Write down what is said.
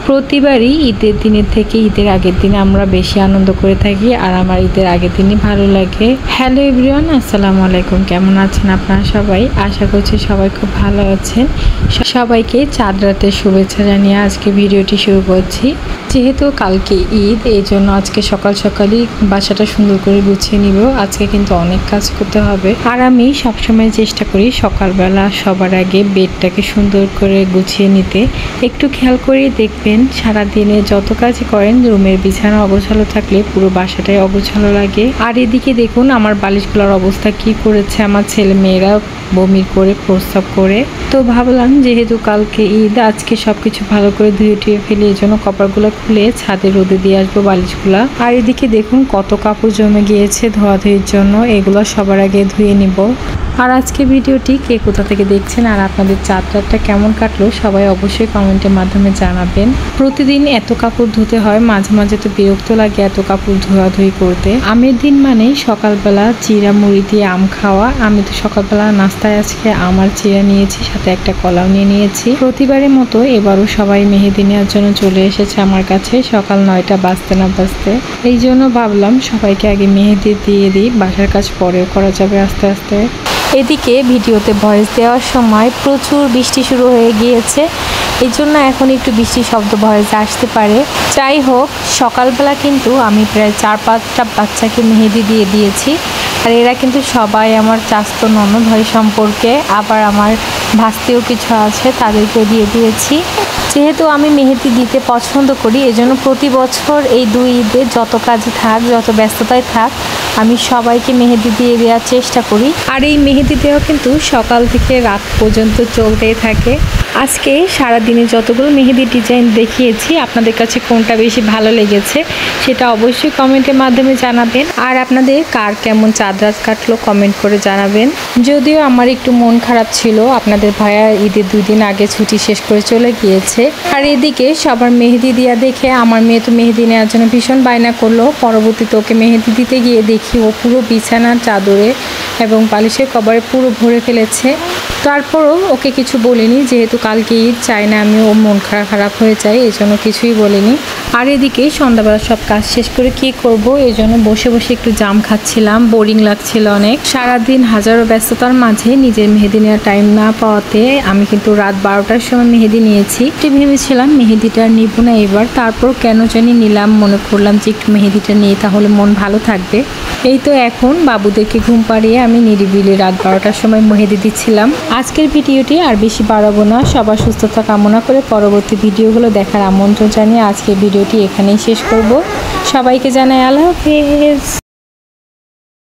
প্রতিবারই ঈদের দিনের থেকে ঈদের আগের দিনে আমরা বেশি আনন্দ করে থাকি, আর আমার ঈদের আগের দিনই ভালো লাগে। হ্যালো এভরিওয়ান, আসসালামু আলাইকুম। কেমন আছেন আপনারা সবাই? আশা করছি সবাই খুব ভালো আছেন। সবাইকে চাঁদ রাতের শুভেচ্ছা জানিয়ে আজকে ভিডিওটি শুরু করছি। যেহেতু কালকে ঈদ, এই জন্য আজকে সকাল সকালই বাসাটা সুন্দর করে গুছিয়ে নিব। আজকে কিন্তু অনেক কাজ করতে হবে, আর আমি সবসময় চেষ্টা করি সকালবেলা সবার আগে বেডটাকে সুন্দর করে গুছিয়ে নিতে। একটু খেয়াল করে দেখবেন সারাদিনে যত কাজই করেন রুমের বিছানা অগোছালো থাকলে পুরো বাসাটাই অগোছালো লাগে। আর এদিকে দেখুন আমার বালিশগুলোর অবস্থা কি করেছে আমার ছেলে মেয়েরা বমি করে প্রস্রাব করে। তো ভাবলাম যেহেতু কালকে ঈদ, আজকে সবকিছু ভালো করে ধুয়ে টুয়ে ফেলে এই জন্য কপারগুলো খুলে ছাদে রোদে দিয়ে আসবো বালিশগুলা। আর এদিকে দেখুন কত কাপড় জমে গিয়েছে ধোয়াধুয়ির জন্য, এগুলো সবার আগে ধুয়ে নিব। আর আজকে ভিডিওটি কে কোথা থেকে দেখছেন আর আপনাদের চাঁদ রাতটা কেমন কাটলো সবাই অবশ্যই কমেন্টের মাধ্যমে জানাবেন। প্রতিদিন এত কাপড় ধুতে হয়, মাঝে মাঝে তো বিরক্ত লাগে এত কাপড় ধোয়াধুয়ি করতে। আমের দিন মানেই সকালবেলা চিড়া মুড়ি দিয়ে আম খাওয়া। আমি তো সকালবেলা নাস্তায় আজকে আমার চিড়া নিয়েছি, সাথে একটা কলাও নিয়ে নিয়েছি। প্রতিবারের মতো এবারও সবাই মেহেদি নেওয়ার জন্য চলে এসেছে আমার কাছে সকাল 9টা বাজতে না বাজতে। এই জন্য ভাবলাম সবাইকে আগে মেহেদি দিয়ে দিই, বাসার কাজ পরেও করা যাবে আস্তে আস্তে। এদিকে ভিডিওতে ভয়েস দেওয়ার সময় প্রচুর বৃষ্টি শুরু হয়ে গিয়েছে, এই জন্য এখন একটু বৃষ্টির শব্দ ভয়েসে আসতে পারে। যাই হোক, সকালবেলা কিন্তু আমি প্রায় 4-5টা বাচ্চাকে মেহেদি দিয়ে দিয়েছি। আর এরা কিন্তু সবাই আমার চাস্তো ননদ হয় সম্পর্কে, আবার আমার ভাস্তিও কিছু আছে, তাদেরকেও দিয়ে দিয়েছি। যেহেতু আমি মেহেদি দিতে পছন্দ করি, এজন্য প্রতি বছর এই 2 ঈদে যত কাজে থাক, যত ব্যস্ততায় থাক, আমি সবাইকে মেহেদি দিয়ে দেওয়ার চেষ্টা করি। আর এই মেহেদি দেওয়া কিন্তু সকাল থেকে রাত পর্যন্ত চলতেই থাকে। আজকে সারাদিনে যতগুলো মেহেদি ডিজাইন দেখিয়েছি, আপনাদের কাছে কোনটা বেশি ভালো লেগেছে সেটা অবশ্যই কমেন্টের মাধ্যমে জানাবেন। আর আপনাদের কার কেমন চাঁদ রাত কাটলো কমেন্ট করে জানাবেন। যদিও আমার একটু মন খারাপ ছিল, আপনাদের ভাইয়া ঈদের 2 দিন আগে ছুটি শেষ করে চলে গিয়েছে। আর এদিকে সবার মেহেদি দেওয়া দেখে আমার মেয়ে তো মেহেদি নেওয়ার জন্য ভীষণ বায়না করলো। পরবর্তীতে ওকে মেহেদি দিতে গিয়ে দেখি ও পুরো বিছানার চাদরে এবং বালিশের কভারে পুরো ভরে ফেলেছে। তারপরও ওকে কিছু বলিনি, যেহেতু কালকে ঈদ, চাই না আমি ও মন খারাপ হয়ে যায়, এই জন্য কিছুই বলিনি। আর এদিকে সন্ধ্যাবেলা সব কাজ শেষ করে কি করব, এই জন্য বসে বসে একটু জাম খাচ্ছিলাম, বোরিং লাগছিল অনেক। সারাদিন হাজারো ব্যস্ততার মাঝে নিজের মেহেদি নেওয়ার টাইম না পাওয়াতে আমি কিন্তু রাত 12টার সময় মেহেদি নিয়েছি। ভেবেছিলাম মেহেদিটা নিব না এবার, তারপর কেন জানি নিলাম, মনে করলাম যে একটু মেহেদিটা নিয়ে তাহলে মন ভালো থাকবে। এই তো এখন বাবুদেরকে ঘুম পাড়িয়ে আমি নিরিবিলি রাত 12টার সময় মেহেদি দিচ্ছিলাম। আজকের ভিডিওটি আর বেশি বাড়াবো না, সবার সুস্থতা কামনা করে পরবর্তী ভিডিওগুলো দেখার আমন্ত্রণ জানিয়ে আজকের ভিডিওটি এখানেই শেষ করব। সবাইকে জানাই আল্লাহ হাফেজ।